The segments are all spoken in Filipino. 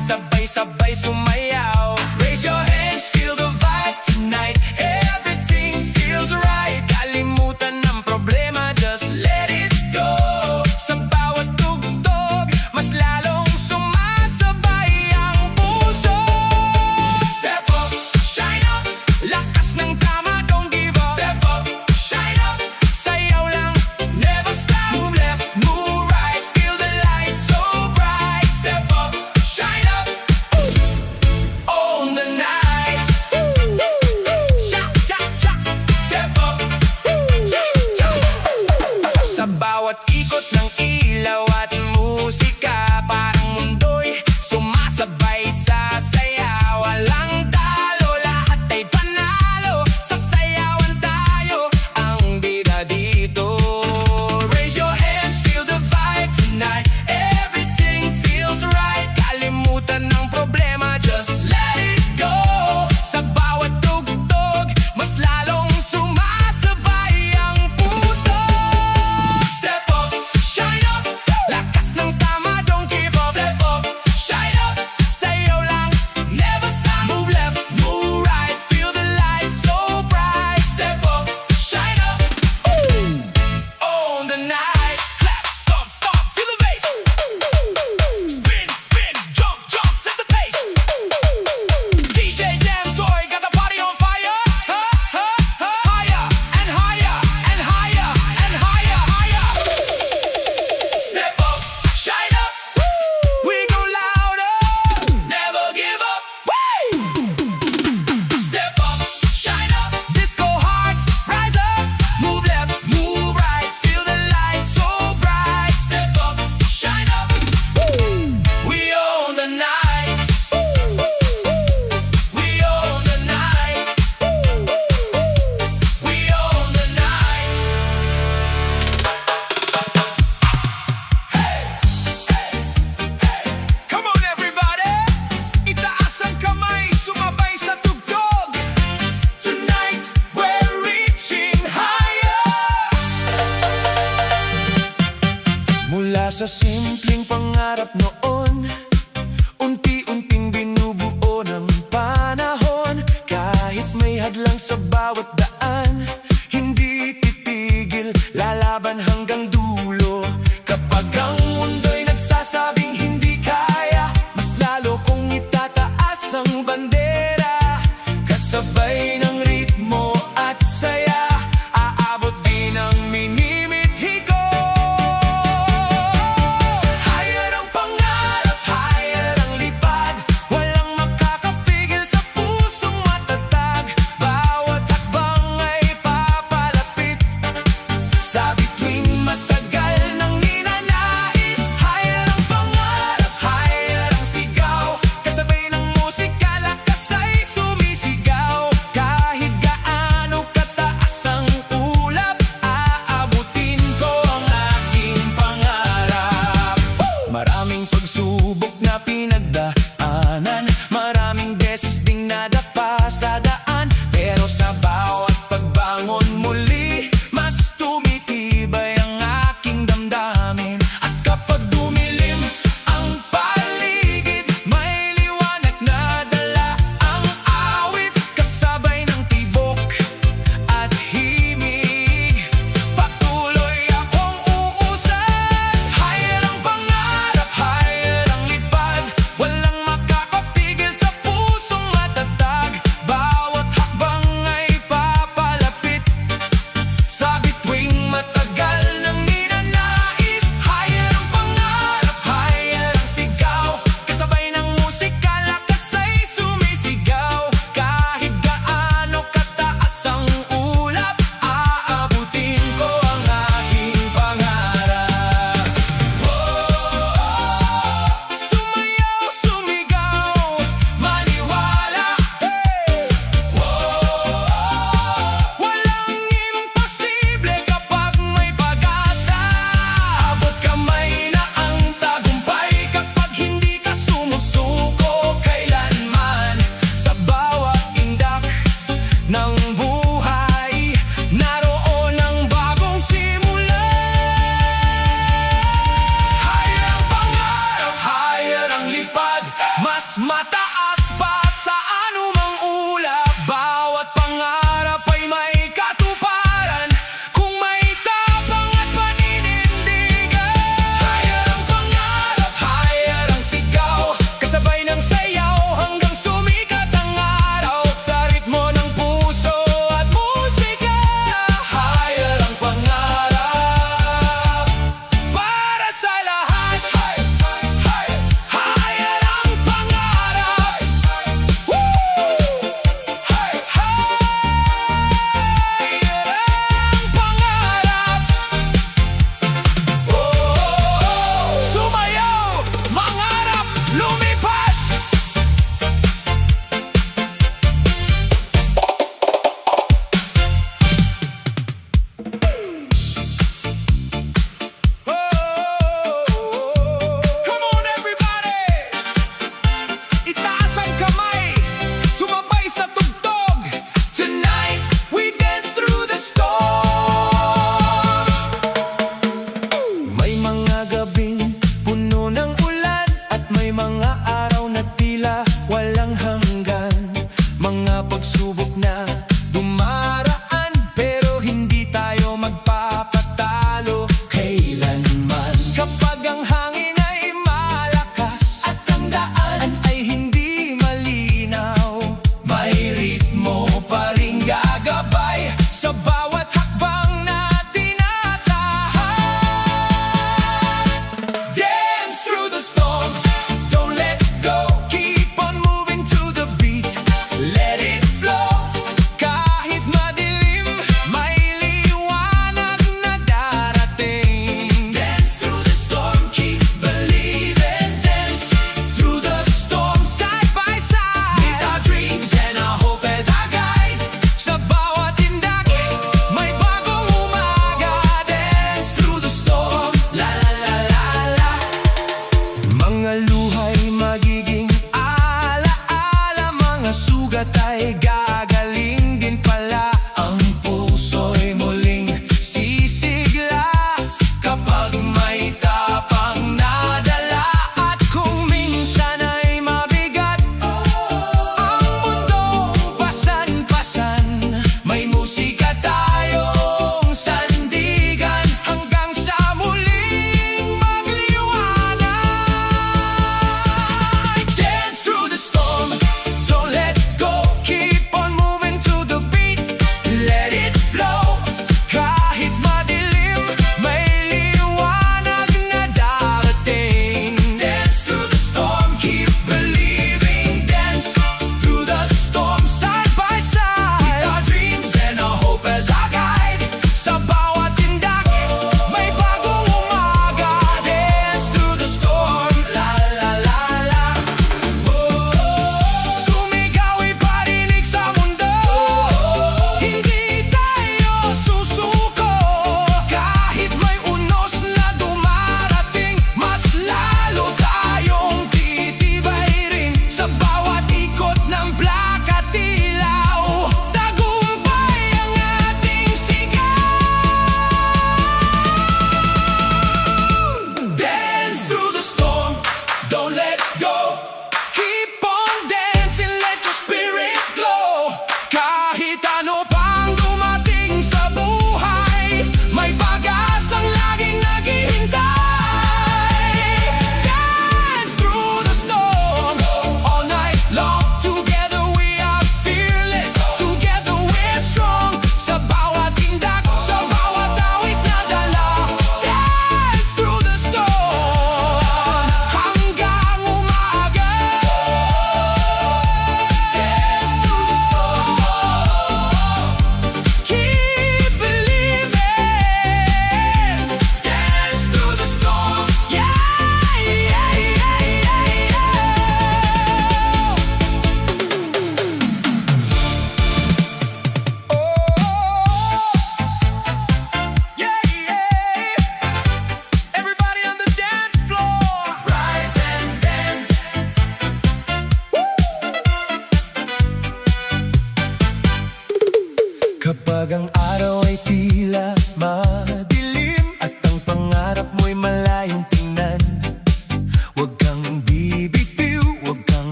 sabay-sabay sumayaw. Raise your hands, feel the vibe tonight. Everything feels right. Kalimutan ng problema, just let it go. Sa bawat tugtog, mas lalong sumasabay ang puso. Step up, shine up, lakas ng tama, don't give up. Step up, shine up, sayaw lang, never stop. Move left, move right, feel the light so bright. Step up, shine up, own the night. Shock, shock, shock. Step up, shock, shock. Sa bawat ikot ng ilaw at musika, parang mundo'y sumasabay sa saya. Walang talo, lahat ay panalo. Sasayawan tayo, ang bida dito. Raise your hands, feel the vibe tonight. Everything feels right. Kalimutan ng problema, just let it go. Sa bawat tugtog, mas lalong sumasabay ang puso. Step up, shine up, lakas ng tama, don't give up. Step up, shine up, sayaw lang, never stop. Move left, move right, feel the light so bright. Step up, shine up, own the night. Clap, stomp, stomp, feel the bass. Spin, spin, jump, jump, set the pace. DJ Jam Soy got the party on fire. Higher and higher and higher and higher, higher. Step up, shine up, we go louder, never give up. Step up, shine up, disco hearts rise up. Move left, move right, feel the light so bright. Step up, shine up, we own the night. We own the night. We own the night. Come on everybody, itaas ang kamay, sumabay sa tugtog. Tonight we're reaching higher. Mula sa simpleng pangarap noon, unti-unting binubuo ng panahon. Kahit may hadlang sa bawat daan, hindi titigil, lalaban hanggang dulo. Kapag ang mundo'y nagsasabing hindi kaya, mas lalo kong itataas ang bandera. Kasabay ng ritmo at saya, aabot din ang minimithi ko. mataas pa sa anumang ulap. Bawat pangarap ay may katuparan kung may tapang at paninindigan. Higher ang pangarap, higher ang sigaw, kasabay ng sayaw hanggang sumikat ang araw. Sa ritmo ng puso at musika, higher ang pangarap para sa lahat. Higher ang pangarap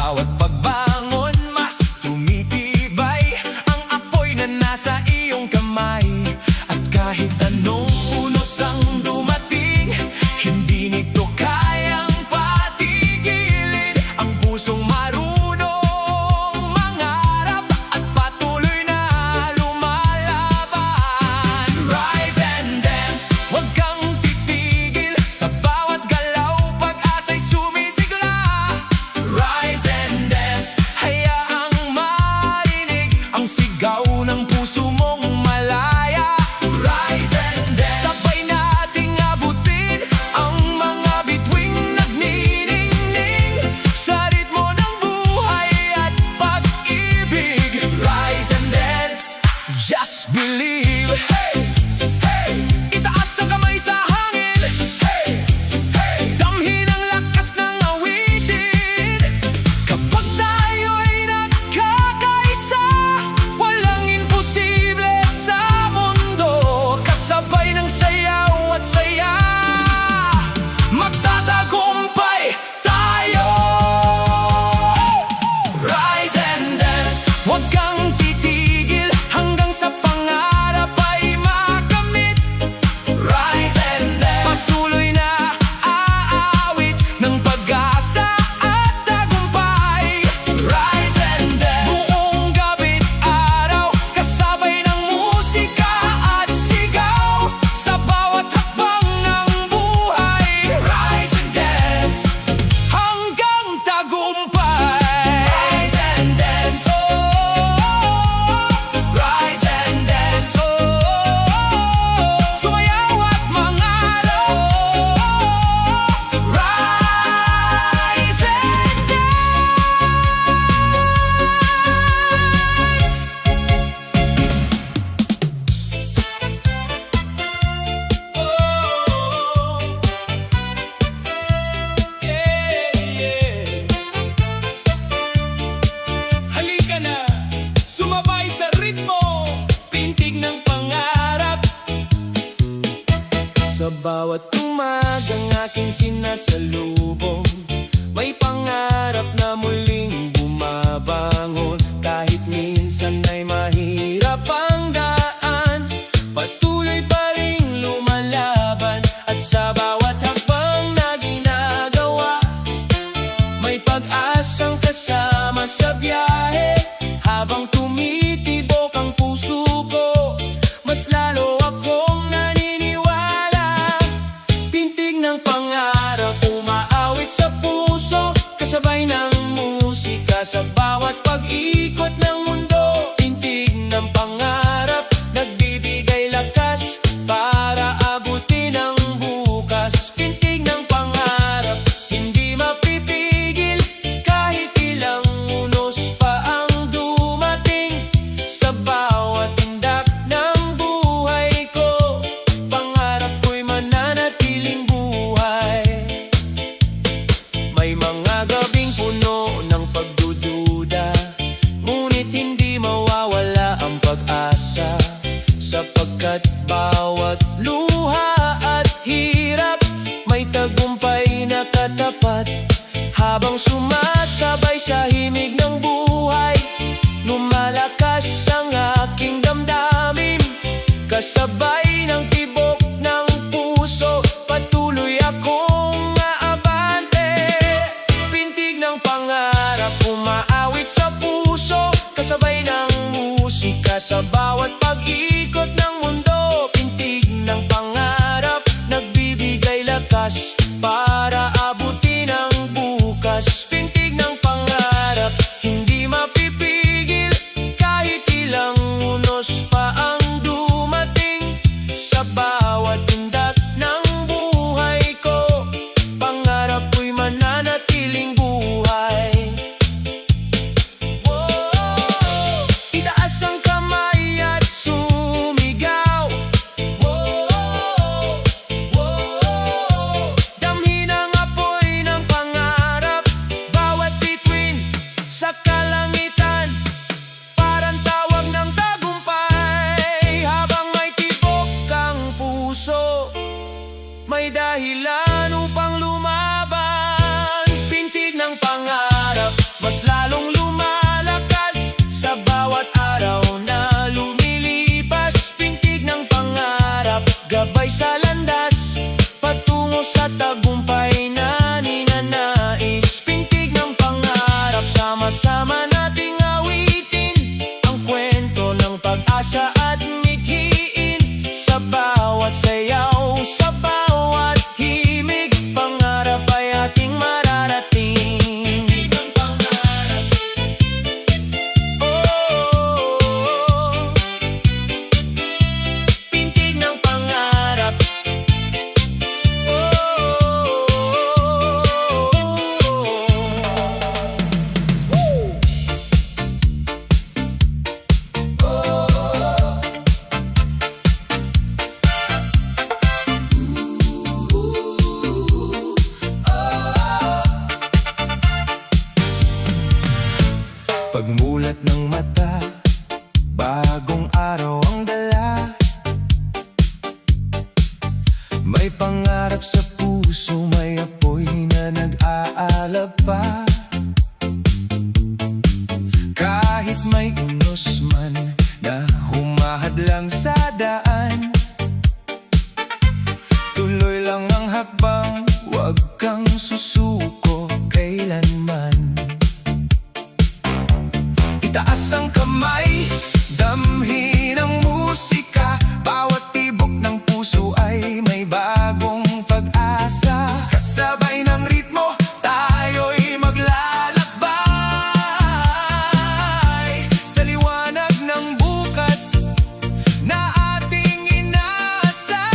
bawat pagbangon, mas tumitibay ang apoy na nasa iyong kamay. At kahit anong unos ang dumating, hindi nito kayang patigilin ang pusong marunong mangarap at patuloy na lumalaban. Rise and dance, huwag kang titigil sa bawat galaw, pag-asa'y sumisigla. Rise and dance, hayaang marinig ang sigaw ng puso mong malaya. Rise and dance, sabay nating abutin ang mga bituing nagniningning sa ritmo ng buhay at pag-ibig. Rise and dance, just believe. Hey, hey, itaas ang kamay sa hangin. Hey, hey, damhin ang lakas ng awitin. Kapag tayo'y nagkakaisa, walang imposible sa mundo. Kasabay ng sayaw at saya, magtatagumpay tayo. Rise and dance, huwag kang titigil hanggang sa pangarap ay makamit. Rise and dance, patuloy na aawit ng pag-asa at tagumpay. Rise and dance, buong gabi't araw, kasabay ng musika at sigaw sa bawat hakbang ng buhay. Rise and dance, hanggang tagumpay. Rise and dance, oh, rise and dance, oh, sumayaw at mangarap. Rise and dance. Halika na, sumabay sa ritmo, pintig ng pangarap. Sa bawat umagang aking sinasalubong, may pangarap na muling bumabangon. Kahit minsan ay mahirap ang daan, patuloy pa ring lumalaban. At sa bawat hakbang na ginagawa, may pag-asang kasama sa biyahe. Habang tumitibok ang puso ko, mas lalo akong naniniwala. Pintig ng pangarap umaawit sa puso, kasabay ng musika sa bawat pag-ikot ng mundo. Pintig ng pangarap, nagbibigay lakas para abutin ang bukas. Pintig ng pangarap, hindi mapipigil kahit ilang unos pa ang dumating. Sa bawat tindak ng buhay ko, pangarap ko'y mananatiling buhay. May mga gabing puno ng pagdududa, ngunit hindi mawawala ang pag-asa. Sapagkat bawat luha at hirap, may tagumpay na katapat. Habang sumasabay sa himig ng buhay, lumalakas ang aking damdamin. Kasabay ng tibok ng puso, patuloy akong aabante. Pintig ng pangarap umaawit sa puso, kasabay ng musika sa bawat pag-ikot ng mundo. Pintig ng pangarap, nagbibigay lakas para abutin ang bukas. Pintig ng pangarap, hindi mapipigil kahit ilang unos pa ang dumating. Sa bawat tindak ng buhay ko, pangarap ko'y mananatiling buhay. Itaas ang kamay at sumigaw. lalong lumalakas sa bawat araw na lumilipas. Pintig ng pangarap, gabay sa landas, patungo sa tagumpay na ninanais. Pintig ng pangarap, sama-sama nating awitin ang kwento ng pag-asa at mithiin. Sa bawat sayaw, sa bawat himig, pangarap ay ating mararating. Pintig ng pangarap, oh, pintig ng pangarap, pagmulat ng mata, bagong araw ang dala. May pangarap sa puso, may apoy na nag-aalab pa. Kahit may unos man na humahadlang sa daan, tuloy lang ang hakbang, huwag kang susuko kailanman. Itaas ang kamay, damhin ang musika, bawat tibok ng puso ay may bagong pag-asa. Kasabay ng ritmo, tayo'y maglalakbay sa liwanag ng bukas na ating inaasam.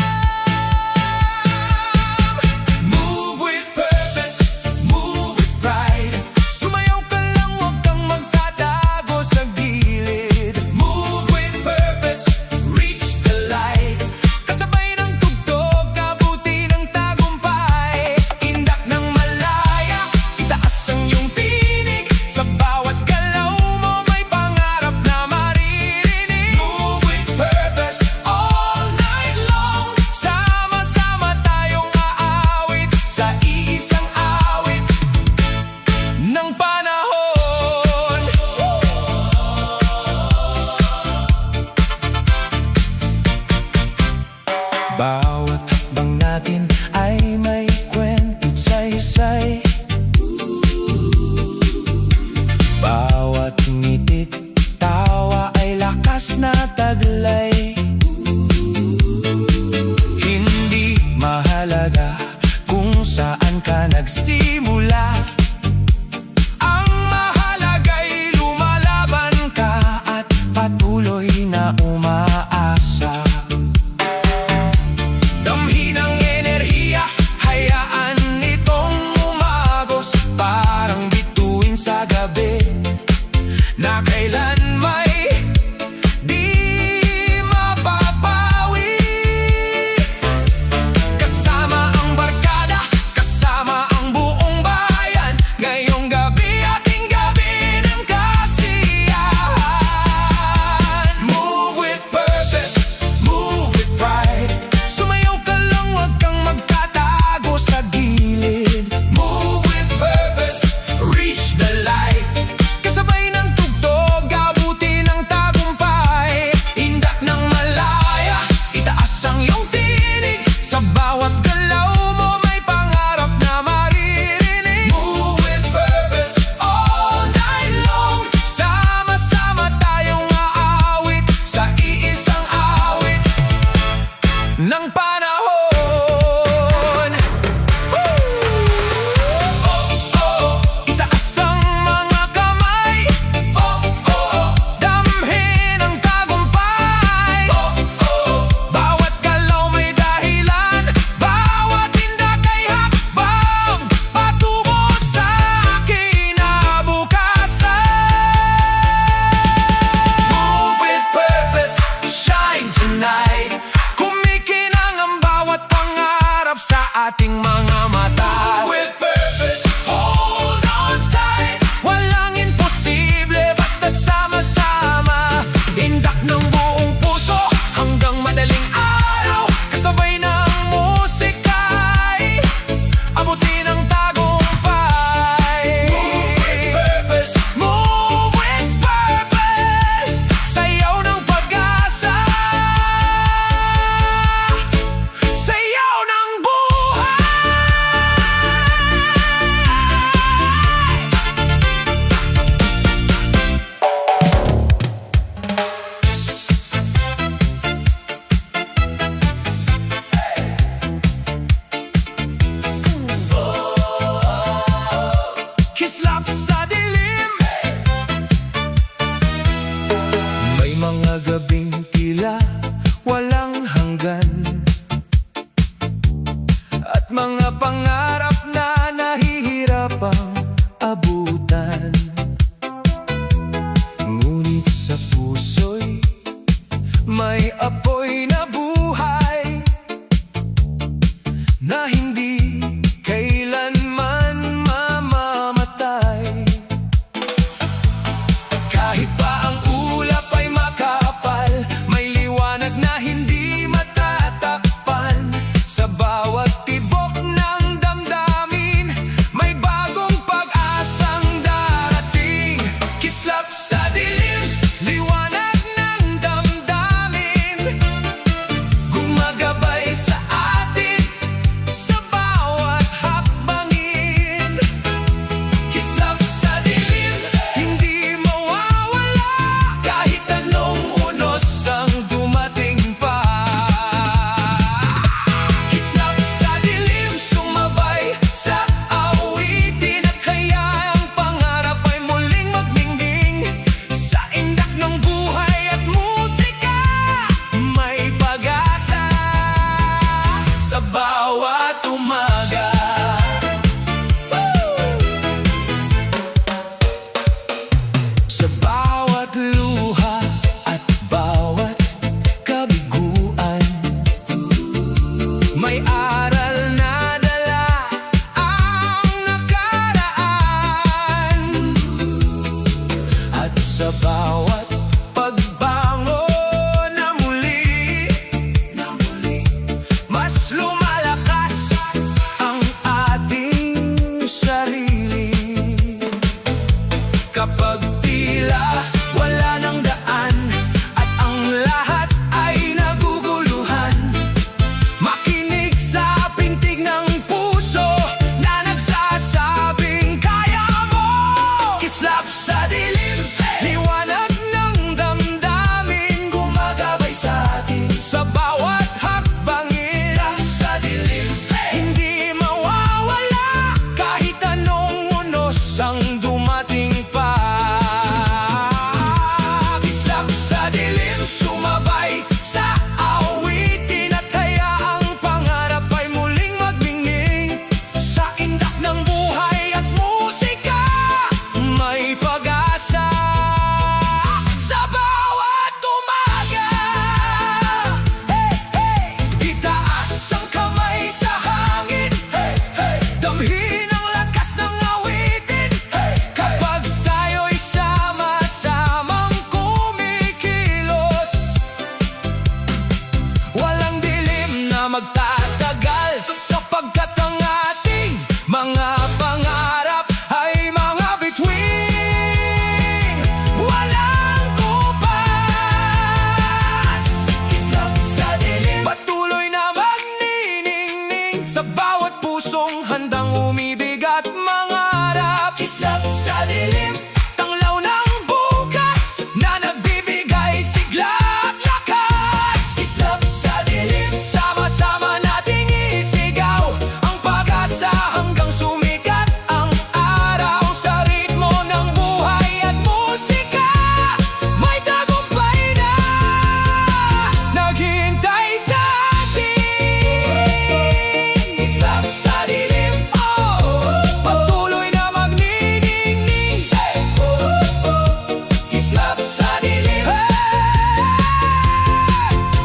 Move with purpose, move with pride. Sumayaw ka lang, huwag kang magtatago sa gilid. Move with purpose, reach the light. Kasabay ng tugtog, kabuti ng tagumpay. Indak ng malaya, itaas ang iyong tinig. Sa bawat galaw mo may pangarap na maririnig. Move with purpose, all night long. Sama-sama tayong aawit sa iisang awit ng panahon. Bawat hakbang natin ay may kwento't saysay. Bawat ngiti't tawa ay lakas na taglay. Hindi mahalaga kung saan ka nagsimula, ang mahalaga'y lumalaban ka at patuloy na umaasa. Damhin ang enerhiya, hayaan itong umagos, parang bituin sa gabi na kailan may di mapapawi. Kasama ang barkada, kasama ang buong bayan, ngayong gabi ating gabi ng kasiyahan. Move with purpose, move with pride. Sumayaw ka lang, huwag kang magtatago sa gilid. Move with purpose, reach the light. Kasabay ng tugtog, Sa bawat luha at bawat kabiguan, may aral na dala ang nakaraan. At sa bawat pagbango na muli, mas lumalakas ang ating sarili. Kapag tila wala ng daan at ang lahat ay naguguluhan, makinig sa pintig ng puso na nagsasabing kaya mo. Kislap sa dilim, liwanag ng damdamin, gumagabay sa atin sa bawat hakbangin. Kislap sa dilim, hindi mawawala kahit anong unos ang dumating pa. Kislap sa dilim, sumabay sa awitin at hayaang pangarap ay muling magningning. Sa indak ng buhay at musika, may pag-asa sa bawat umaga. Hey, hey! Itaas ang kamay sa hangin, hey, hey! Damhin ang lakas ng awitin, hey, kapag tayo'y sama-samang kumikilos. Walang dilim na magtatagal, sapagkat ang ating mga pangarap ay mga bituin. Walang kupas. Kislap sa dilim, patuloy na magniningning sa bawat pusong handang umibig at mangarap. Kislap sa dilim, tanglaw ng bukas na nagbibigay sigla at lakas. Kislap sa dilim, sama-sama nating isigaw ang pag-asa hanggang sumikat ang araw. Sa ritmo ng buhay at musika, may tagumpay na naghihintay sa atin. Kislap sa dilim, patuloy na magniningning. Kislap sa dilim,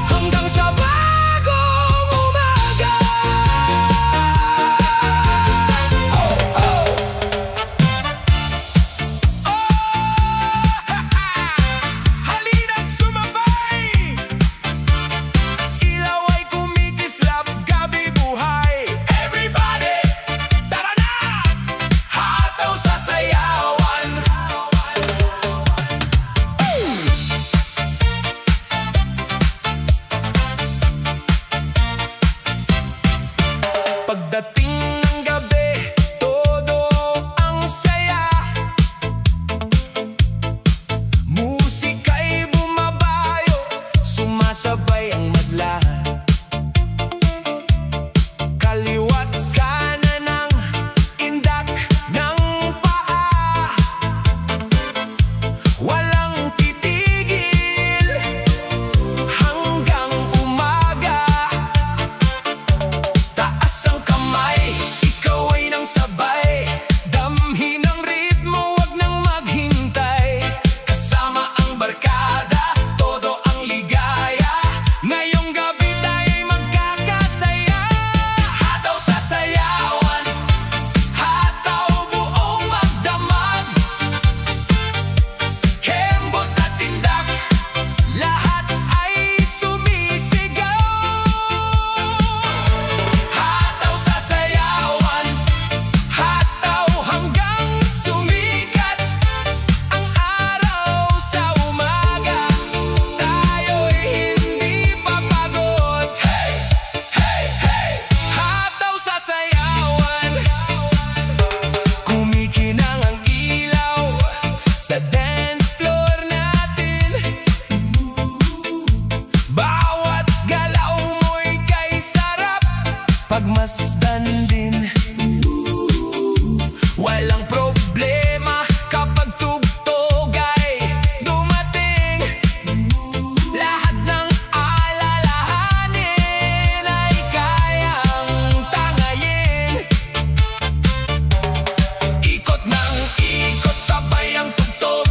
hanggang sa bagong umaga. Halina't sumabay, ilaw ay kumikislap, gabi buhay. Everybody, tara na! Hataw sa sayawan. Pagdating ng gabi, todo ang saya. Musika'y bumabayo, sumasabay ang madla. Kaliwa't kanan ng indak ng paa, walang titigil hanggang umaga. Taas ang kamay, ikaw ay nang sabay, damhin ang ritmo, wag nang maghintay. Kasama ang barkada, todo ang ligaya, ngayong gabi tayo'y magkakasaya. Hataw sa sayawan, hataw buong magdamag, kembot at tindak, lahat ay sumisigaw. Hataw sa sayawan, hataw hanggang sumikat ang araw. Sa umaga, tayo'y hindi papagod. Hey, hey, hey! Hataw sa sayawan, kumikinang ang ilaw sa dance floor natin. Bawat galaw mo'y kay sarap pagmasdan din. Walang problema kapag tugtog ay dumating. Lahat ng alalahanin ay kayang tangayin. Ikot ng ikot, sabay ang tugtog.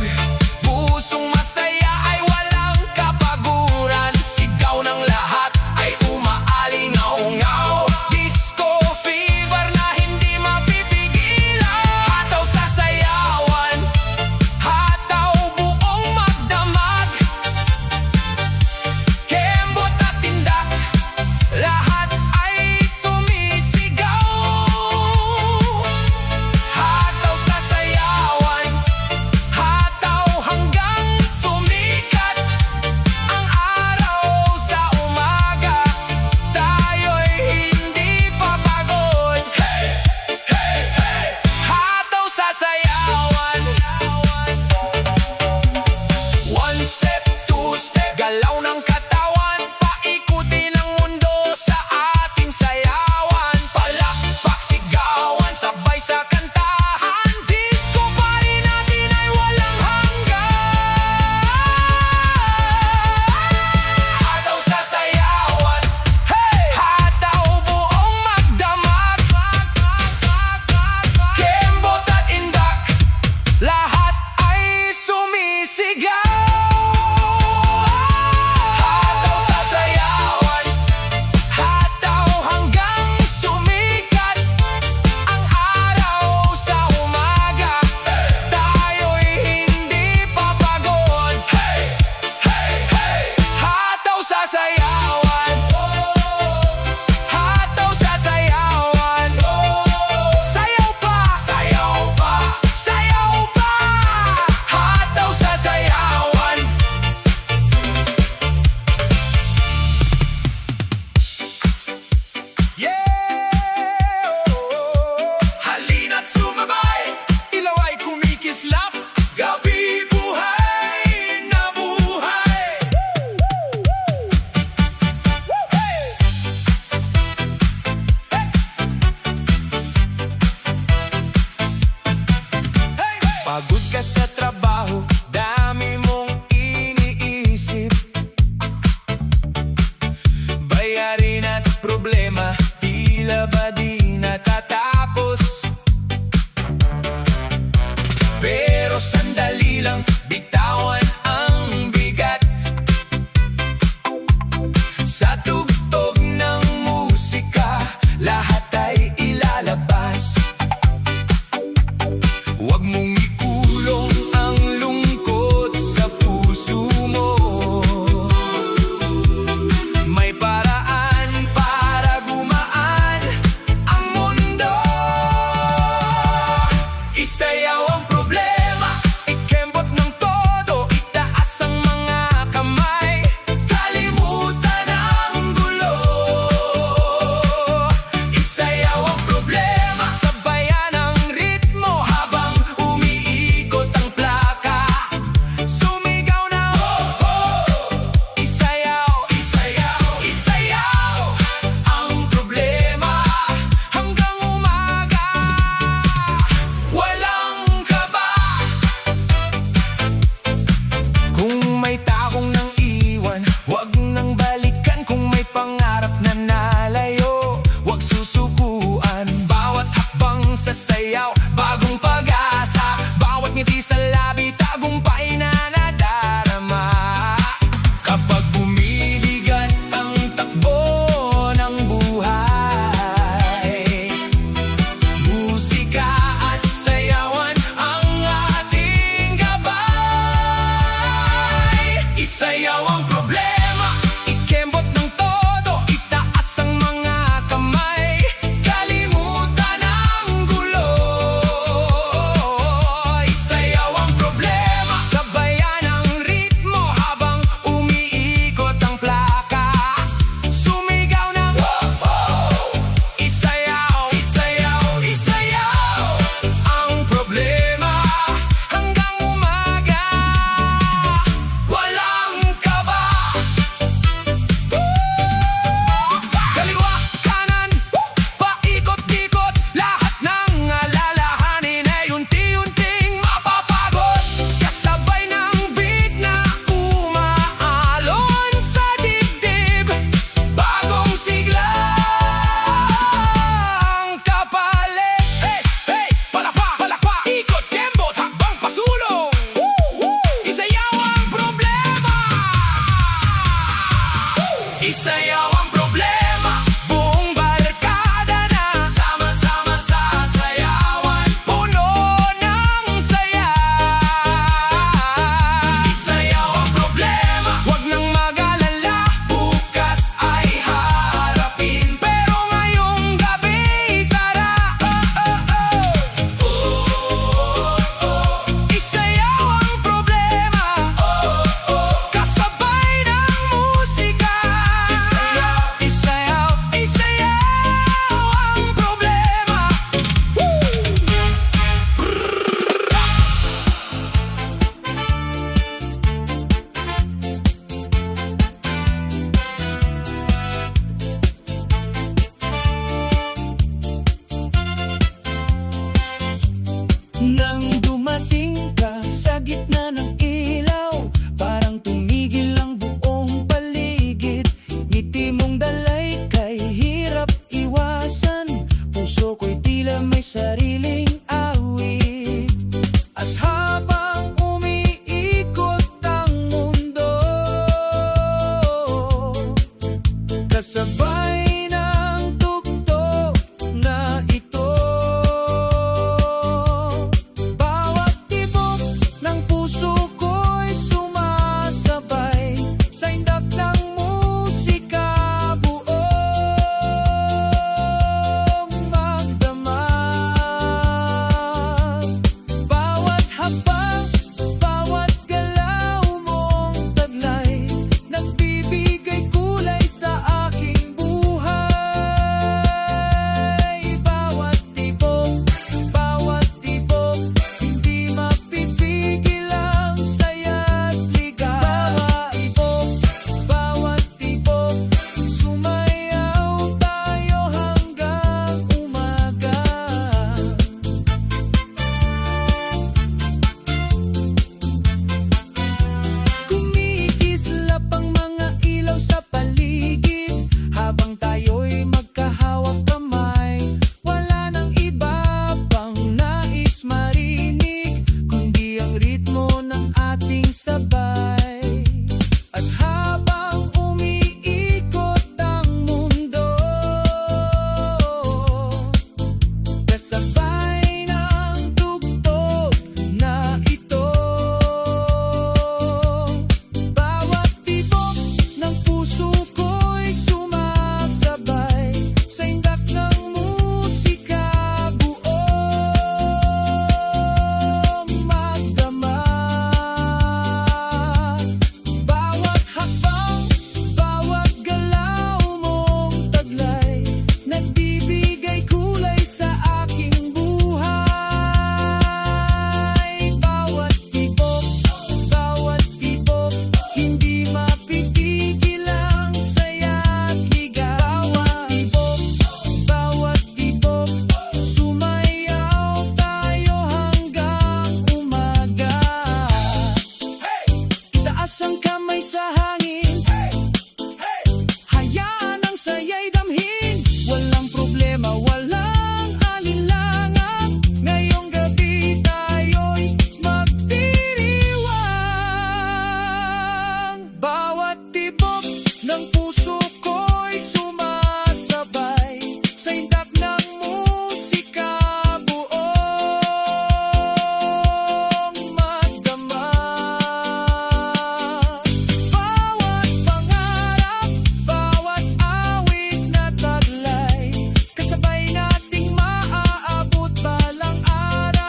Kasabay ng tugtog na ito, bawat tibok ng puso ko'y sumasabay sa indak ng musika, buong magdamag. Bawat habang, bawat galaw mong taglay, nagbibigay kulay sa aking buhay. Bawat tibok, hindi mapipigil ang saya't ligaw. Bawat tibok, sumayaw tayo hanggang umaga. Kumikislap ang mga ilaw sa paligid habang tayo'y magkahawak kamay. Wala nang iba pang nais marinig kundi ang ritmo ng ating sabay. At habang umiikot ang mundo, kasabay ng tugtog na ito, bawat tibok ng puso ko'y sumasabay sa indak ng musika, buong magdamag. Bawat hakbang, bawat galaw mong taglay, nagbibigay kulay sa aking buhay. Bawat tibok, hindi mapipigil ang saya't ligaw. Bawat tibok, sumayaw tayo hanggang umaga. Itaas ang kamay sa hangin, hayaan ang saya'y damhin. Walang problema, walang alinlangan. Ngayong gabi tayo'y magdiriwang. Bawat tibok ng puso ko'y sumasabay sa indak ng musika, buong magdamag. Bawat pangarap, bawat awit na taglay, kasabay nating maaabot balang araw.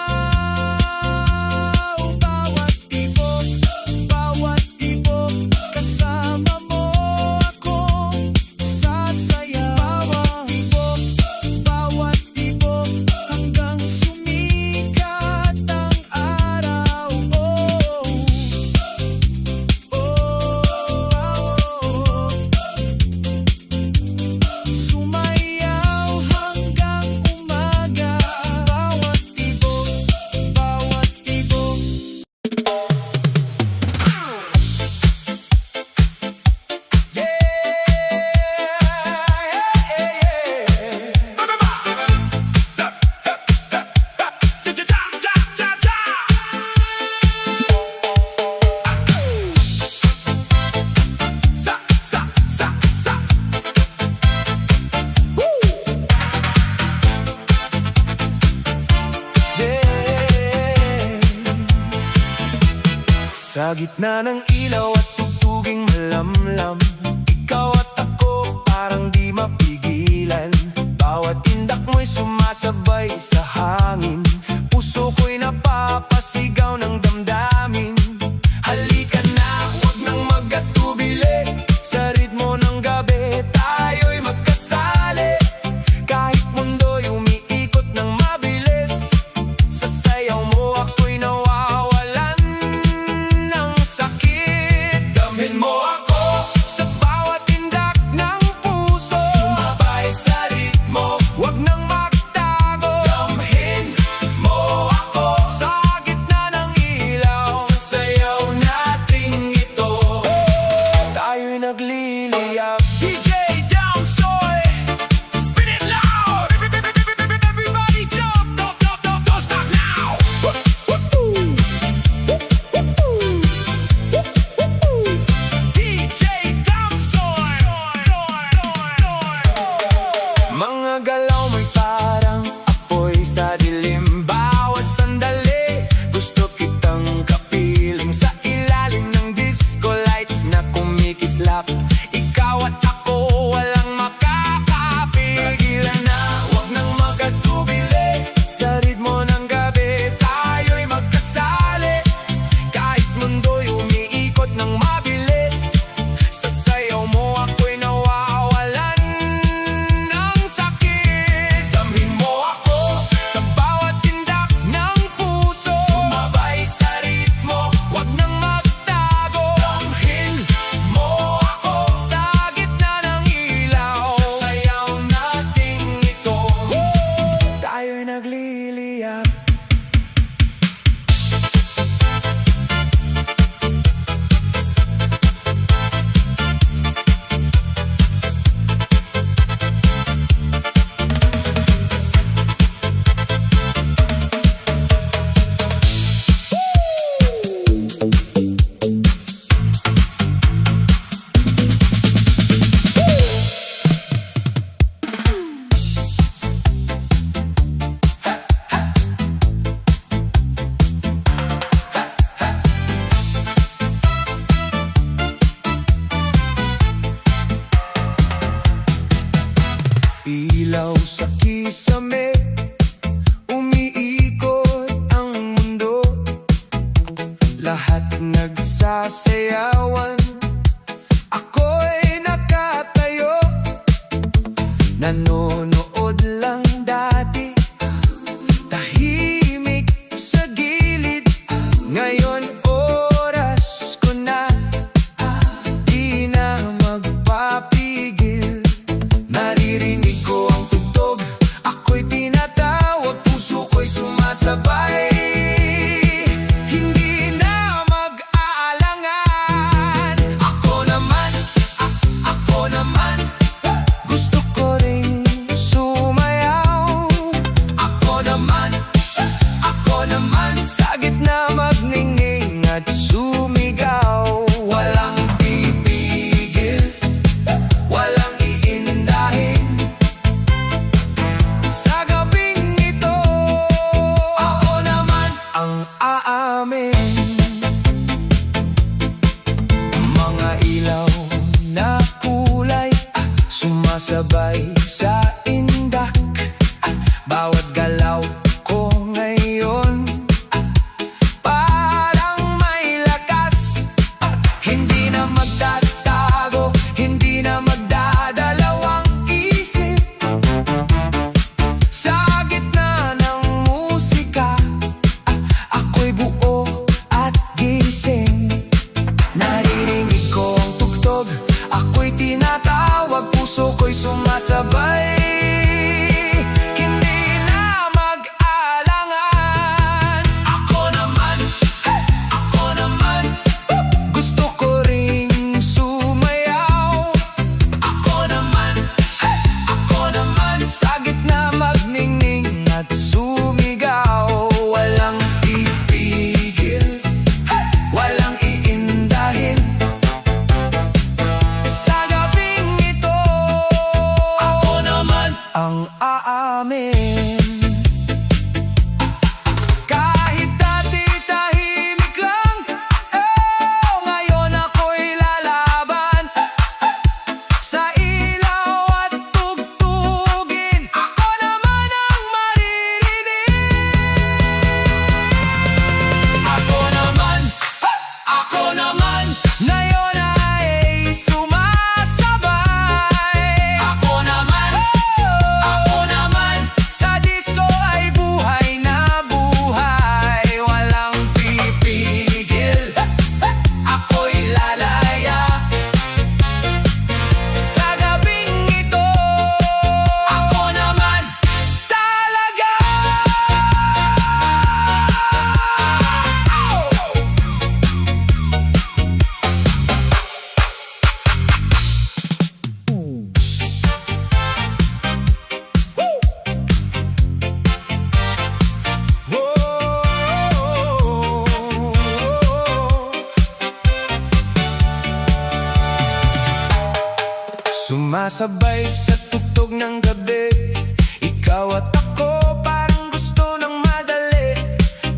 Bawat tibok, kasama mo akong sasayaw. Bawat tibok, hanggang sumikat ang araw. Sumayaw hanggang umaga. Bawat tibok, bawat tibok. Sa gitna ng ilaw at tugtuging malamlam, ikaw at ako parang di mapigilan. Bawat tindak mo'y sumasabay sa hangin, puso ko'y napapasigaw ng damdamin. Halika na, huwag nang mag-atubili, sa ritmo ng gabi tayo'y magkasali. Kahit mundo'y umiikot ng mabilis, sa sayaw mo ako'y nawawalan ng sakit. Damhin mo ako sa bawat tindak ng puso, sumabay sa ritmo, huwag nang magtago. Damhin mo ako sa gitna ng nagsasayawan. Ako'y nakatayo, nanonood lang dati, tahimik sa gilid. Ngayon oras ko na, di na magpapigil. Naririnig ko ang tugtog, ako'y tinatawag, puso ko'y sumasabay. Hindi na mag-aalangan. Ako naman, gusto ko ring sumayaw. Ako naman, sa gitna magningning at sumigaw. Walang pipigil, walang iindahin. Sa gabing ito, ako naman ang aamin. Mga ilaw na kulay, sumasabay sa indak. Bawat galaw ko ngayon, parang may lakas. Hindi na magtatago, hindi na magdadalawang isip. Sa gitna ng musika, ako'y buo at gising. Naririnig ko ang tugtog, ako'y tinatawag, puso ko'y sumasabay. Hindi na mag-aalangan. Ako naman, gusto ko ring sumayaw. Ako naman, sa gitna magningning at sumigaw. Walang pipigil, walang iindahin. Sa gabing ito, ako naman ang aamin. Kahit dati tahimik lang, ngayon ako'y lalaban. Sa ilaw at tugtugin, ako naman ang maririnig. Ako naman, ngayon ay sumasabay. Ako naman, sa disco ay buhay na buhay. Walang pipigil, ako'y lalaya. Sa gabing ito, ako naman talaga. Sumasabay sa tugtog ng gabi, ikaw at ako parang gusto ng madali.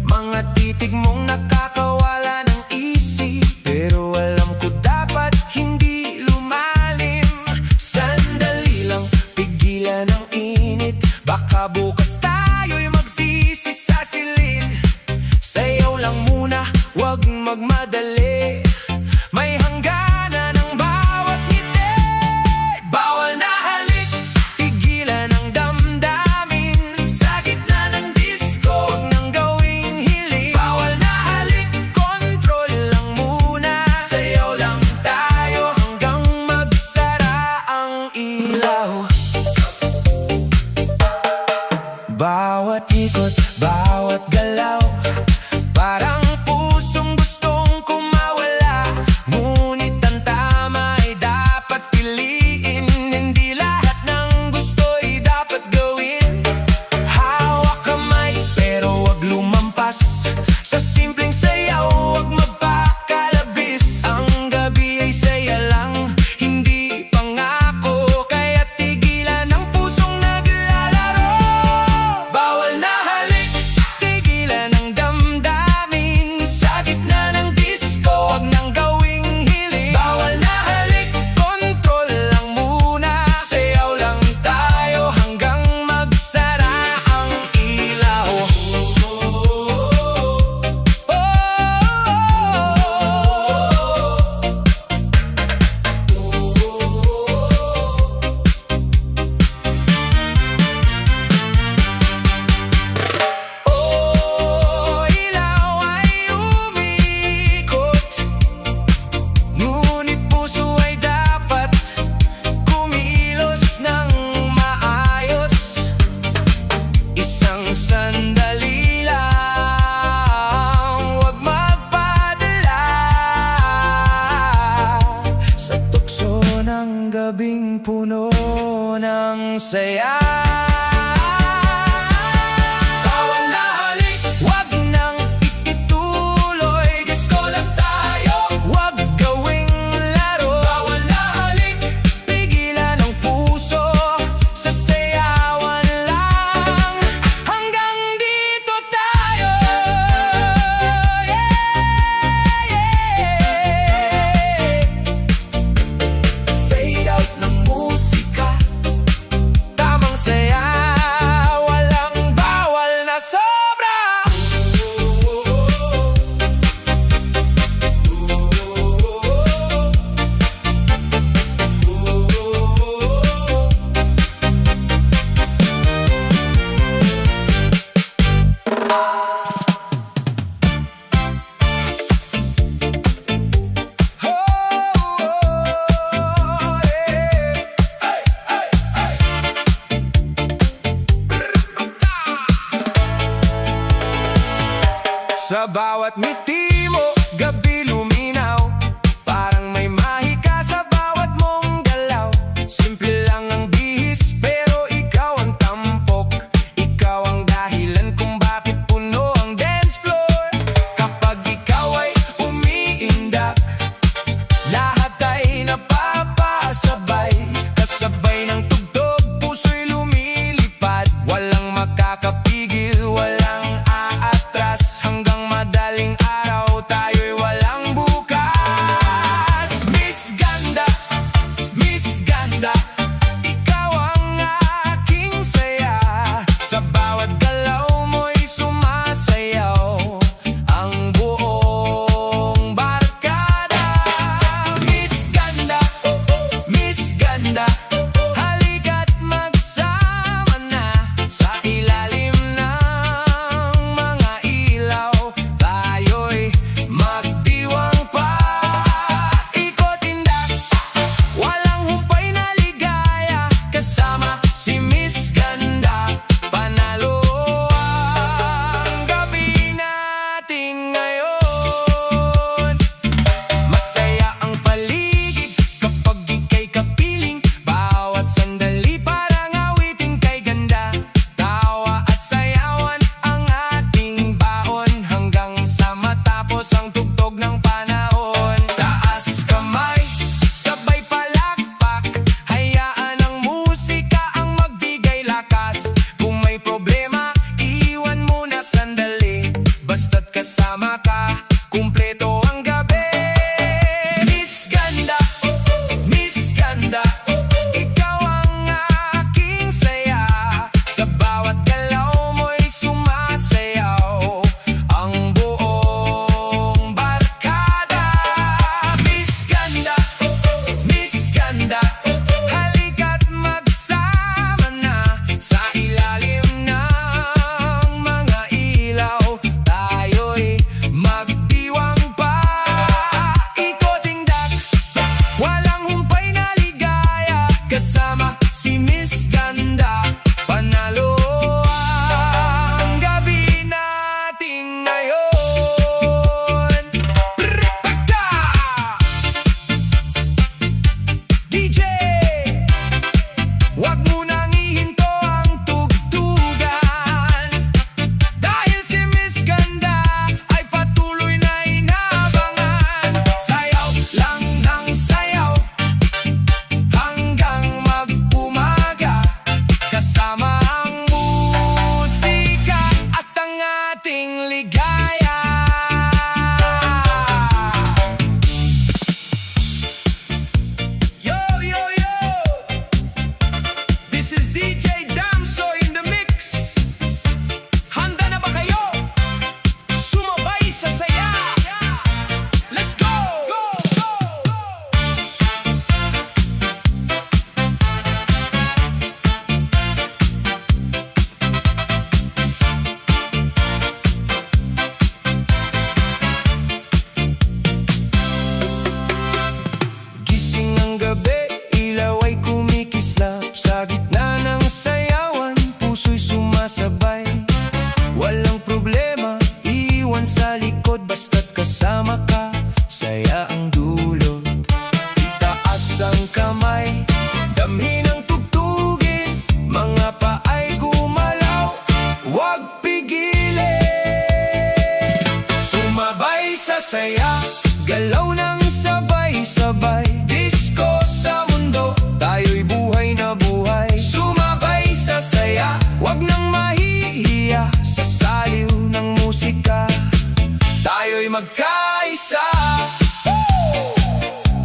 Mga titig mong nakakawala ng isip, pero alam ko dapat hindi lumalim. Sandali lang, pigilan ang init, baka bukas tayo'y magsisi sa silid. Sayaw lang muna, wag magmadali, may hangganan ang bawat ngiti. Bawal na halik, tigilan ang damdamin. Sa gitna ng disco, wag nang gawing hiling. Bawal na halik, kontrol lang muna. Sayaw lang tayo hanggang magsara ang ilaw. Bawat ikot, bawat galaw, parang pusong gustong kumawala. Ngunit punong-puno ng saya. Bawal na halik, wag nang ituloy. Disco lang tayo, wag gawing laro. Bawal na halik, pigilan ang puso. Sasayawan lang, hanggang dito tayo. Fade out ng musika, tamang saya, walang bawal na sobra. Sa bawat ngiti mo, gabi luminaw. Parang may mahika sa bawat mong galaw. Simple lang ang bihis, pero ikaw ang tampok. Ikaw ang dahilan kung bakit puno ang dance floor. Kapag ikaw ay umiindak, lahat ay napapasabay. Kasabay ng tugtog, puso'y lumilipad. Walang makakapigil, walang aatras. Hanggang madaling araw, tayo'y walang bukas. Miss Ganda, Miss Ganda, ikaw ang aking saya. Sa bawat galaw mo'y sumasayaw ang buong barkada. Miss Ganda, Miss Ganda, halika't magsama na sa ilalim ng mga ilaw. Tayo'y magdiwang pa. Ikot-indak, walang humpay na ligaya. Kasama si Miss Ganda, panalo ang gabi natin ngayon. Masaya ang paligid kapag ika'y kapiling. Bawat sandali parang awitin kay ganda. Tawa at sayawan ang ating baon, hanggang sa matapos ang tugtog ng panahon. Taas kamay, sabay palakpak. Hayaan ang musika ang magbigay lakas. Kung may problema, iwan muna sandali. Basta't kasama ka, kumpleto ang gabi. Miss Ganda, Miss Ganda, ikaw ang aking saya. Sa bawat galaw mo'y sumasayaw ang buong barkada. Miss Ganda, Miss Ganda, halika't magsama na sa ilalim ng mga ilaw. Tayo'y magdiwang pa. Ikot-indak, walang humpay na ligaya. Kasama si Miss Ganda, panalo ang gabi natin ngayon. Pripagda! DJ, wag mo nang ihinto ang tugtugan. Dahil si Miss Ganda ay patuloy na inaabangan. Sayaw lang ng sayaw hanggang mag-umaga. Kasama ang musika at ang ating ligaya. Yo, yo, yo! This is DJ Damso in the mix. Handa na ba kayo? Sumabay sa saya. Let's go! Go, go, go! Gising ang gabi, ilaw ay kumikislap. Sa gitna ng sayawan, puso'y sumasabay. Walang problema, iwan sa likod. Basta't kasama ka, saya ang dulot. Itaas ang kamay, damhin ang tugtugin, mga paay gumalaw, huwag pigilin. Sumabay sa saya, galaw ng sabay-sabay, disco sa mundo, tayo'y buhay na buhay. Sumabay sa saya, huwag nang mahihiya, sa saliw ng musika, tayo'y magkaisa.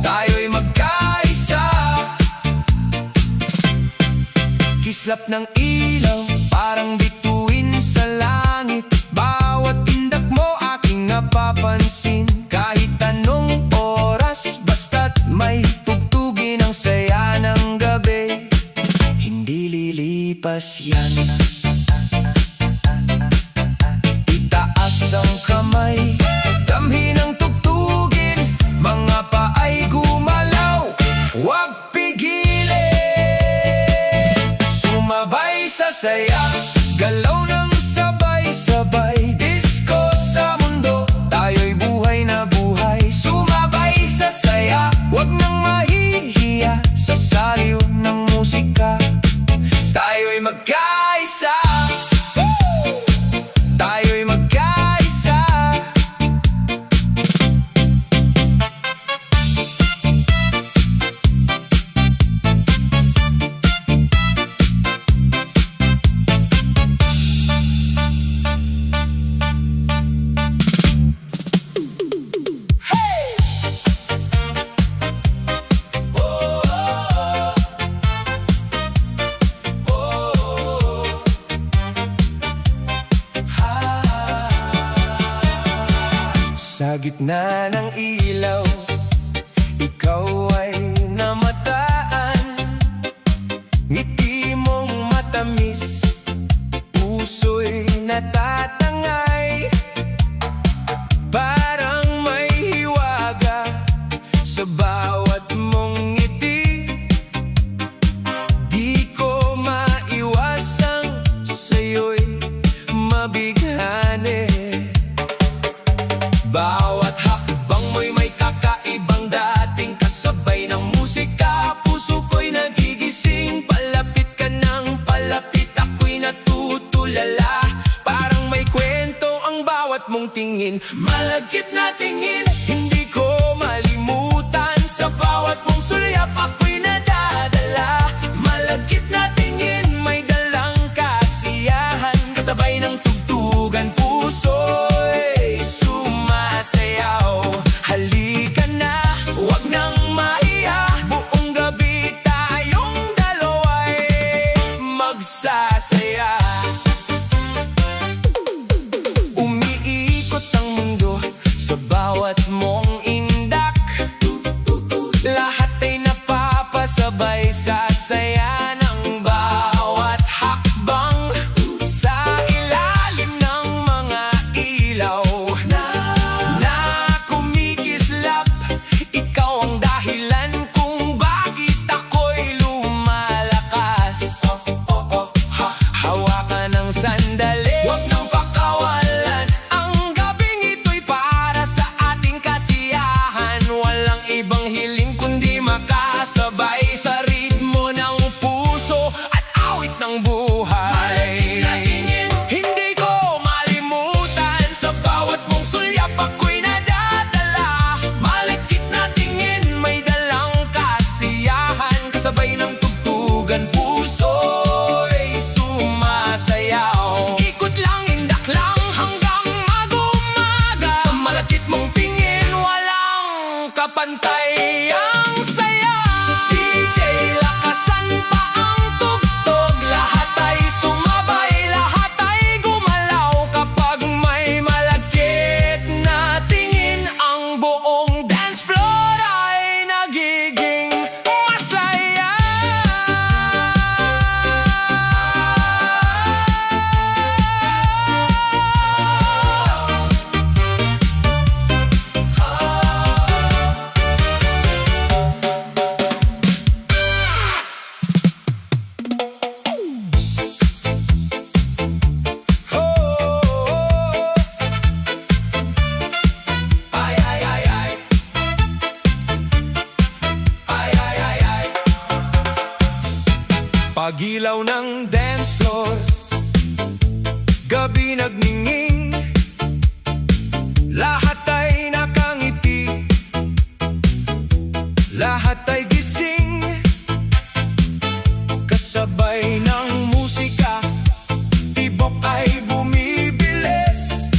Tayo'y magkaisa. Kislap ng ilaw, parang bituin sa langit, bawat tindak mo aking napapansin. Kahit anong oras, basta't may tugtugin ang saya ng gabi, hindi lilipas yan. Itaas ang kamay, damhin ang tugtugin, mga paay gumalaw, huwag pigilin. Sumabay sa saya, galaw ng sabay-sabay, disco sa mundo, tayo'y buhay na buhay. Sumabay sa saya, huwag nang mahihiya, sa saliw ng musika, tayo'y magkaisa. Tayo'y magkaisa. Sa gitna ng ilaw, ikaw ay namataan, ngiti mong matamis, puso'y natatangay, parang may hiwaga sa bawat mong ngiti. Di ko maiwasang sa'yo'y mabighani. Bawat hakbang mo'y may kakaibang dating, kasabay ng musika, puso ko'y nagigising. Palapit ka ng palapit, ako'y natutulala, parang may kwento ang bawat mong tingin. Malagkit na tingin, hindi ko malimutan, sa bawat mong sulyap ako'y nadadala. Malagkit na tingin, may dalang kasiyahan, kasabay ng tugtugan, puso'y sumasayaw. Halika na, huwag nang mahiya, buong gabi tayong dalawa'y magsasaya. Umiikot ang mundo sa bawat mong indak, lahat ay napapasabay sa saya ng bawat hakbang. Sa ilalim ng mga ilaw na kumikislap, ikaw ang dahilan kung bakit ako'y lumalakas. Hawakan ng sandali, huwag nang pakawalan, ang gabing ito'y para sa ating kasiyahan. Walang ibang hiling kundi makasabay sa ritmo ng puso at awit ng buhay. Hindi ko malimutan, sa bawat mong sulyap ako'y nadadala. Malagkit na tingin, may dalang kasiyahan, kasabay ng tugtugan, puso'y sumasayaw. Ikot lang, indak lang hanggang mag-umaga, sa malagkit mong tingin, walang kapantay ang saya. DJ, lakasan pa ang tugtog, lahat ay sumabay, lahat ay gumalaw, kapag may malagkit na tingin, ang buong dance floor ay nagiging masaya. Pagilaw ng dance floor, gabi nagningning, lahat ay nakangiti, lahat ay gising, kasabay ng musika, tibok ay bumibilis.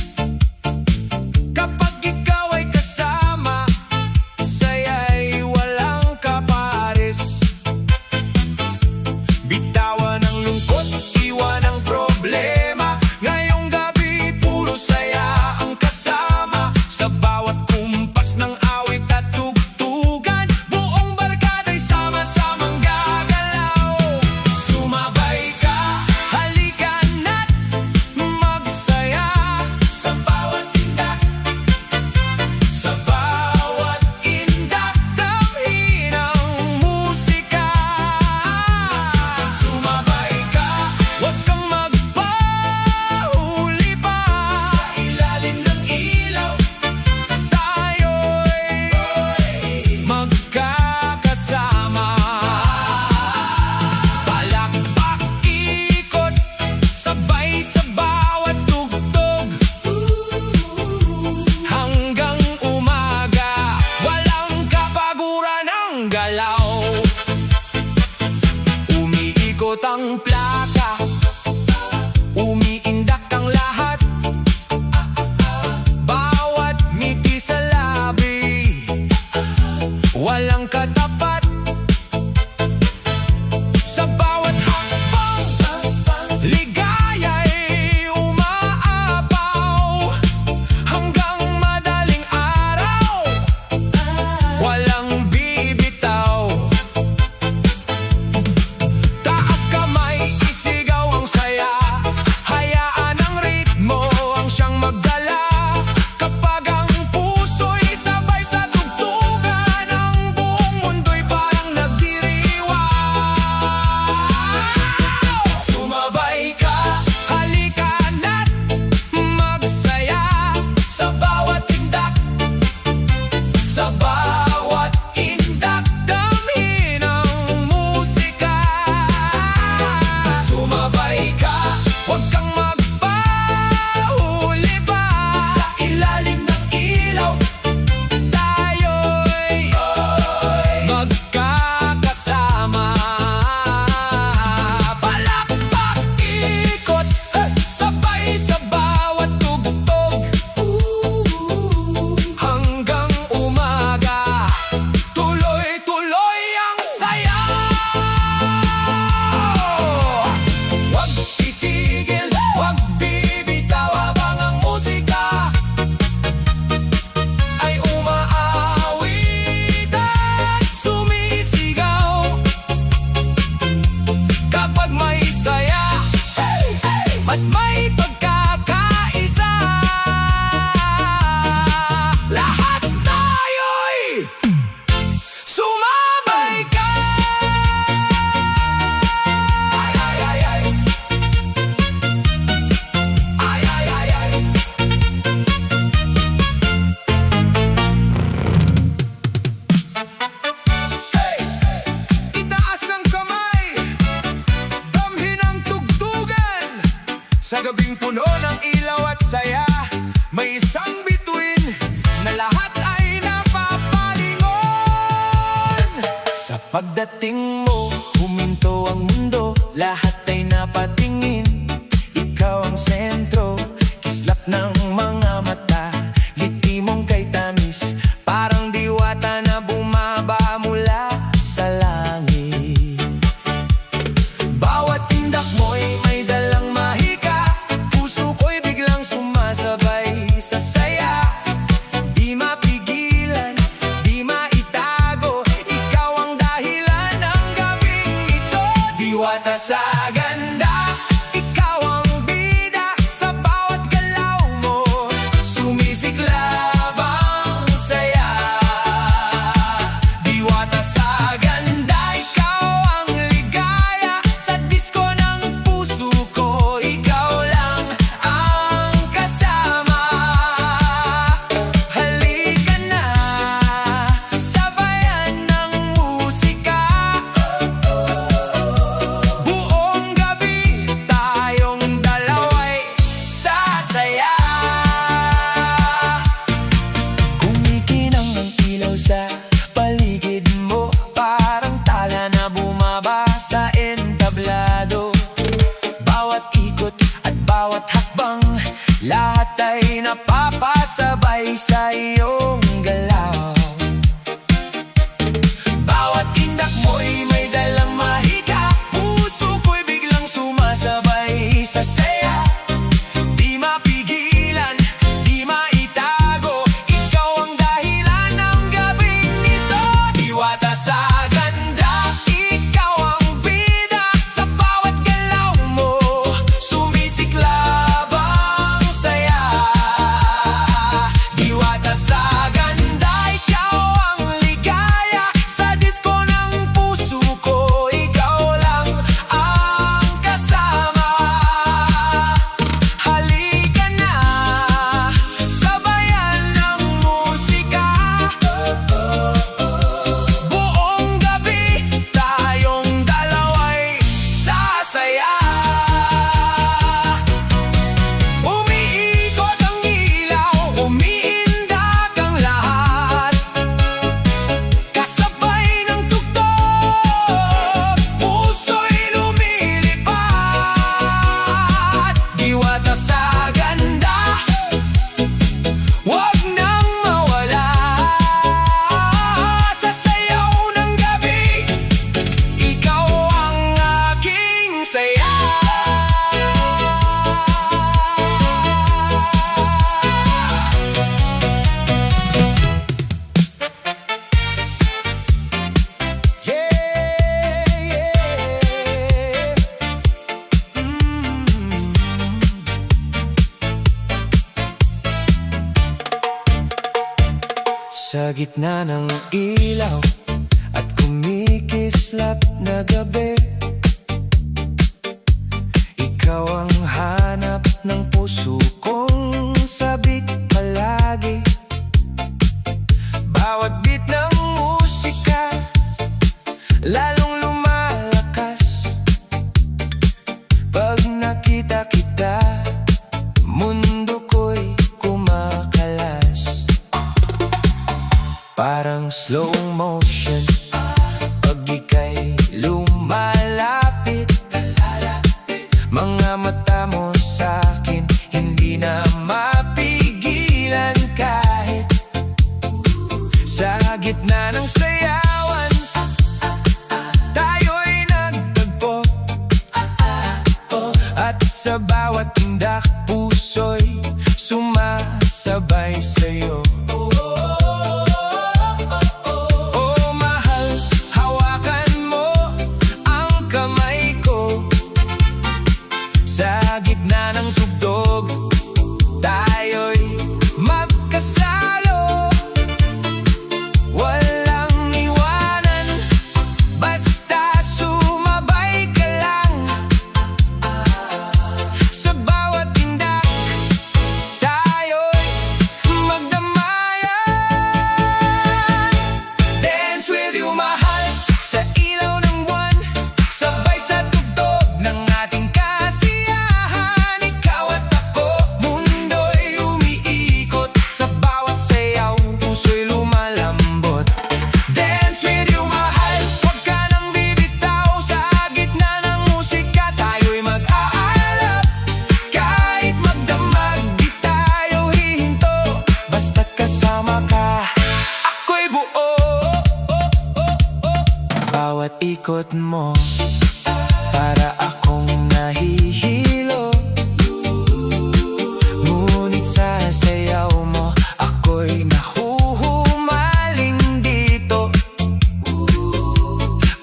Kapag ikaw ay kasama, saya'y walang kapares. Bitawan ang lungkot, iwan ang problema, ngayong gabi puro saya ang kasama. Sa bawat kumpas ng awit at tugtugan, buong barkada'y sama-samang gagalaw. Sumabay ka, halika na't magsaya, sa bawat tindak, sa bawat indak, damhin ang musika. Sumabay ka, huwag kang magpahuli pa, sa ilalim ng ilaw, tayo'y magkakasama. Palakpak, ikot, sabay sa bawat tugtog, hanggang umaga, walang kapaguran ng galaw. Umiikot ang plaka, umiindak ang lahat, bawat ngiti sa labi, walang katapat. Sa bawat hakbang, ligaya'y umaapaw, hanggang madaling araw, walang bibitaw. Taas kamay, isigaw ang saya, hayaan ang ritmo ang siyang magdala. Kapag ang puso'y sabay sa tugtugan, ang buong mundo'y parang nagdiriwang. Sumabay ka, halika na't magsaya, sa bawat tindak, sa bawat indak, damhin ang musika. Sumabay ka, huwag kang magpahuli pa, sa ilalim ng ilaw, tayo'y magkakasama. Palakpak, ikot, sabay sa bawat tugtog, hanggang umaga, tuloy-tuloy ang saya. Huwag titigil, huwag bibitaw, habang ang musika ay umaawit at sumisigaw. Kapag may saya at may pagkakaisa, lahat tayo'y sumabay ka. Ay, ay, ay, ay. Ay, ay, ay, ay. Hey! Itaas ang kamay, damhin ang tugtugan, sa gabing puno ng ilaw at saya, may isang bituin na lahat ay napapalingon. Sa pagdating mo, huminto ang mundo, lahat ay napatingin. Ikaw ang sentro, kislap ng mga mata, ngiti mong kay tamis, parang diwata na bumaba mula sa langit. Bawat tindak mo'y may dalang mahika, puso ko'y biglang sumasabay sa saya. Di mapigilan, di maitago, ikaw ang dahilan ng gabing ito. Diwata sa ganda, ikaw ang bida, sa bawat galaw mo, sumisiklab ang saya. Diwata sa ganda, ikaw ang ligaya, sa disko ng puso ko, ikaw lang ang kasama. Halika na, sabayan ng musika, buong gitna ng ilaw at kumikislap na gabi, ikaw ang hanap ng puso kong sabik palagi. Bawat beat ng musika lalong lumalakas pag nakita kita, mundo ko'y kumakalas. Parang slow motion pag ika'y lumalapit, mga mata mo sa'kin hindi na mapigilan. Kahit sa gitna ng sayawan tayo'y nagtagpo, at sa bawat tindak puso'y sumasabay sa'yo. Oh mahal, hawakan mo ang kamay ko. Sa gitna ng tugtog tayo'y magkasalo, walang iwanan, basta sumabay ka lang. Sa bawat tindak tayo'y magdamayan. Dance with you, mahal, sa ilaw ng buwan, sabay sa tugtog ng ating kasiyahan. Ikaw at ako, mundo'y umiikot, sa bawat sayaw puso'y lumalambot. Dance with you, mahal, huwag ka nang bibitaw. Sa gitna ng musika tayo'y mag-aalap. Kahit magdamag di tayo hihinto, basta't kasama ka ako'y buo. Bawat ikot mo para akong nahihilo, ngunit sa sayaw mo ako'y nahuhumaling dito.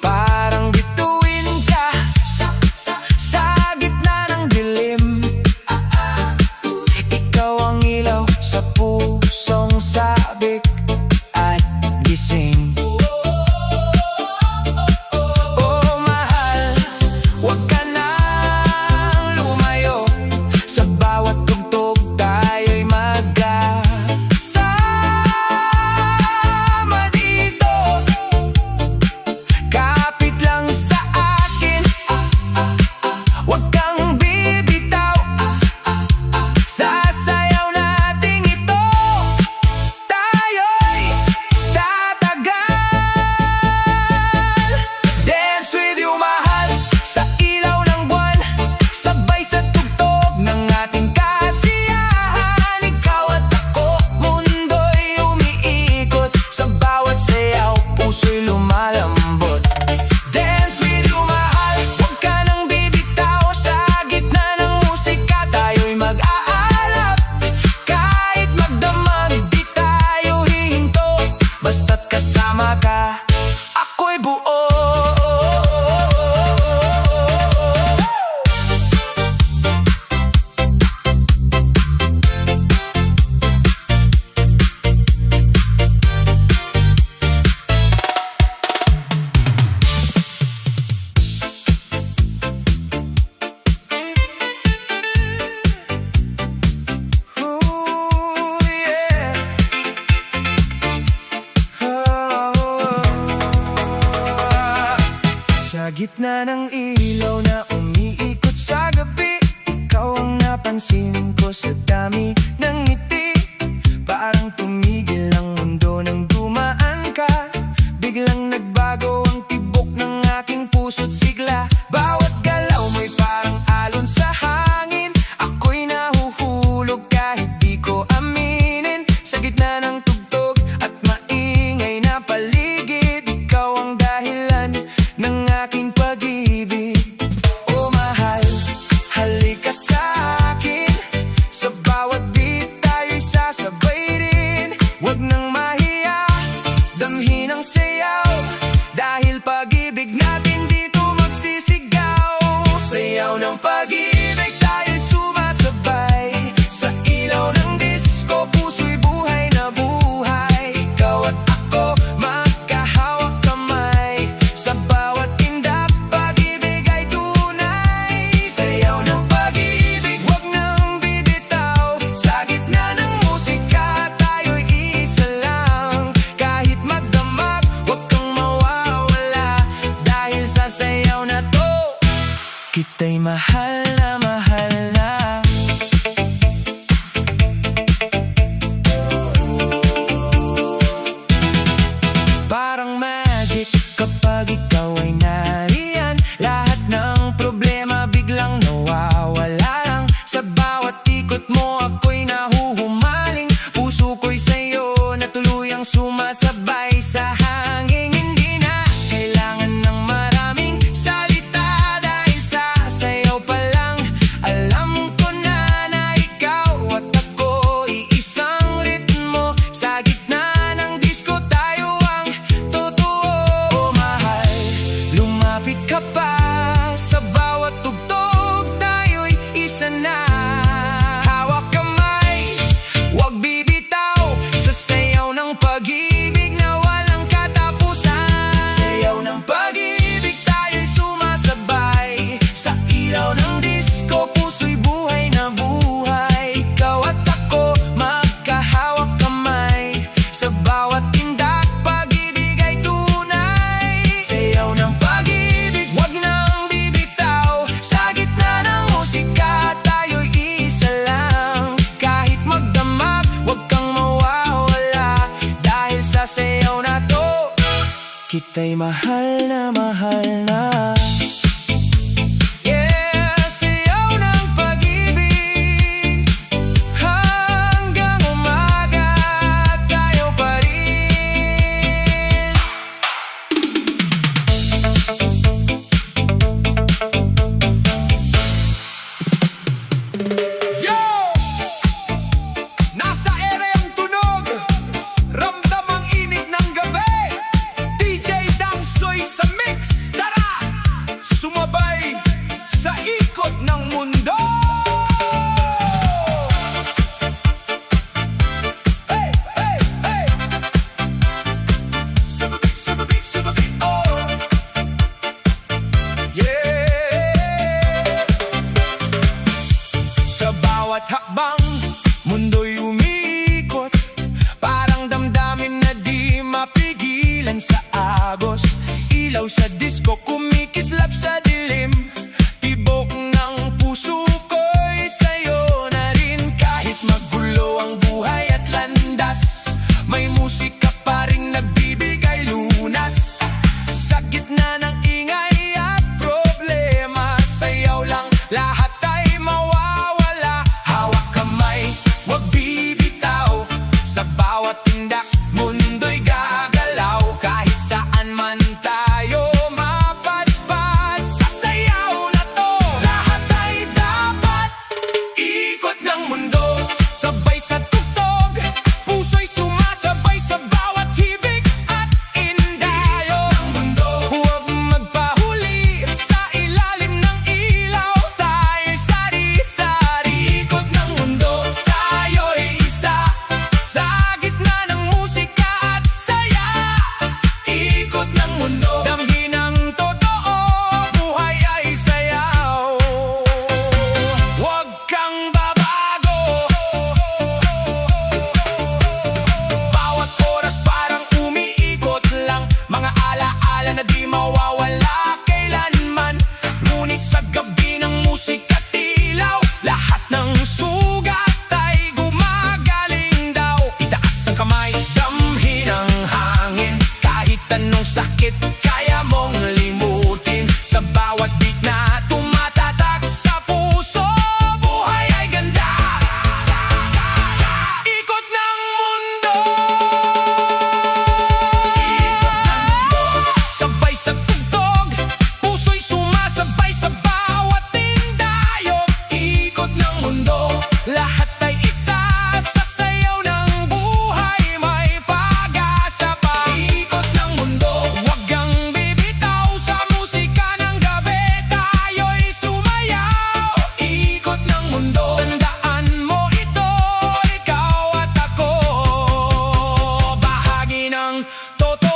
Parang bituin ka sa gitna ng dilim, ikaw ang ilaw sa pusong sabik at gising. Oh mahal, huwag ka nang lumayo, sa bawat tugtog tayo'y magkasama dito. Kapit lang sa akin, huwag kang bibitaw, sa sayaw nating ito tayo'y tatagal. Dance with you, mahal, sa ilaw ng buwan, sabay sa tugtog ng ating kasiyahan. Ikaw at ako, mundo'y umiikot, sa bawat sayaw puso'y lumalambot. Dance with you, mahal, huwag ka nang bibitaw, sa gitna ng musika tayo'y mag-aalap. Kahit magdamag di tayo hihinto, basta't kasama ka ako'y buo. Ooh, yeah. Sa gitna ng ilaw na umiikot sa gabi, ikaw ang napansin ko sa dami ng ngiti. Parang tumigil ang mundo nang dumaan ka, biglang nagbago ang tibok ng aking puso't sigla. Bawat galaw mo'y parang alon sa hangin, ako'y nahuhulog kahit di ko aminin. Sa gitna ng tugtog at maingay na paligid, ikaw ang dahilan ng aking pag-ibig. Oh mahal, halika sa akin, sa bawat beat tayo'y sasabay rin. Huwag nang mahiya, damhin ang sayaw, dahil pag-ibig natin dito magsisi. sayaw na to. Kita'y mahal na mahal na. Yeah, sayaw ng pag-ibig. Hanggang umaga tayo pa rin. Yo! Nasa ere ang tunog, ramdam ang init ng gabi. DJ Damsoy sa mix, tara! Sumabay sa ikot ng mundo. Hey, hey, hey! Sumabi, oh! Yeah! Sa bawat hakbang, mundo'y umiikot. Parang damdamin na di mapigilan sa agos. Ilaw sa disco, kumikislap sa dilim. Tibok ng puso ko'y sa'yo na rin. Kahit magulo ang buhay at landas, may musika pa rin nagbibigay lunas. Sa gitna ng ingay at problema, sayaw lang, lahat ay mawawala. Hawak kamay, wag bibitaw. Sa bawat tindak, mundo'y gagalaw. Kahit saan man tayo mapadpad, sasayaw na to. Lahat ay dapat ikot ng mundo. Sabay sa tugtog, puso'y sumasabay sa bawat hibig at indayo. Huwag magpahuli sa ilalim ng ilaw. Tayo'y sari-sari. Ikot ng mundo, tayo'y isa. Sa gitna ng musika at saya. Ikot ng mundo, damhin ang totoo. Buhay ay sayaw. Huwag kang babago. Bawat oras parang umiikot lang. Mga alaala na di mawawala kailanman. Ngunit sa gabi ng musika tilaw, lahat ng sugat ay gumagaling daw. Itaas ang kamay, damhin ang hangin. Kahit anong sakit, kaya mong limutin. Sa bawat beat na tumatatak sa puso, buhay ay ganda. Ikot ng mundo. Sabay sa tugtog, puso'y sumasabay sa bawat tindayog. Ikot ng mundo, lahat ay isa. Sa sayaw ng buhay, may pag-asa pa. Ikot ng mundo, wag kang bibitaw. Sa musika ng gabi, tayo'y sumayaw. Ikot ng mundo, tandaan mo ito. Ikaw at ako, bahagi ng totoo.